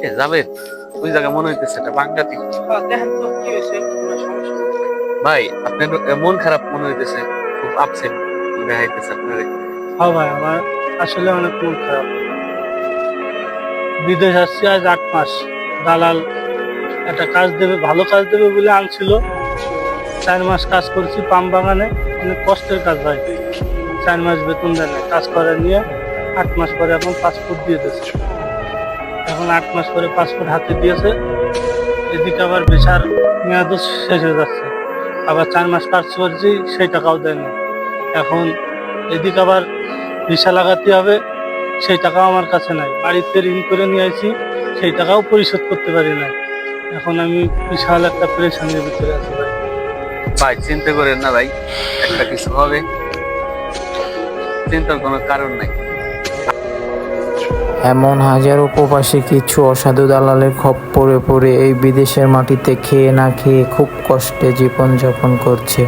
থেকে যাবেন? ওই জায়গা মনে হইতেছে এটা বাংলাদেশ। দেখেন তো কি হয়েছে, কোনো সমস্যা নেই। ভাই আপনার মন খারাপ মনে হইতেছে, খুব আপসেট দেখাইতেছে আপনার। হ্যাঁ ভাই, আমার আসলে অনেক মন খারাপ। বিদেশ আসছি আজ 8 মাস। দালাল একটা কাজ দেবে, ভালো কাজ দেবে বলে আনছিল। 4 মাস কাজ করছি পাম বাগানে, অনেক কষ্টের কাজ ভাই। 4 মাস বেতন দেয় না, কাজ করে নিয়ে 8 মাস পরে এখন পাসপোর্ট দিয়ে দিয়েছে। এখন 8 মাস পরে পাসপোর্ট হাতে দিয়েছে, এদিকে আবার ভিসার মেয়াদও শেষ হয়ে যাচ্ছে। আবার 4 মাস কাজ করছি, সেই টাকাও দেয় না। এখন এদিকে আবার ভিসা লাগাতে হবে, সেই টাকাও আমার কাছে নাই। বাড়িতে ঋণ করে নিয়ে আসি, সেই টাকাও পরিশোধ করতে পারি না। এখন আমি বিশাল একটা পেরেশানির ভিতরে আছি ভাই। ভাই চিন্তা করেন না ভাই, একটা কিছু হবে, চিন্তার কোনো কারণ নাই। এমন হাজারো প্রবাসী কিছু অসাধু দালালের খপ্পরে পড়ে এই বিদেশের মাটিতে খেয়ে না খেয়ে খুব কষ্টে জীবনযাপন করছে।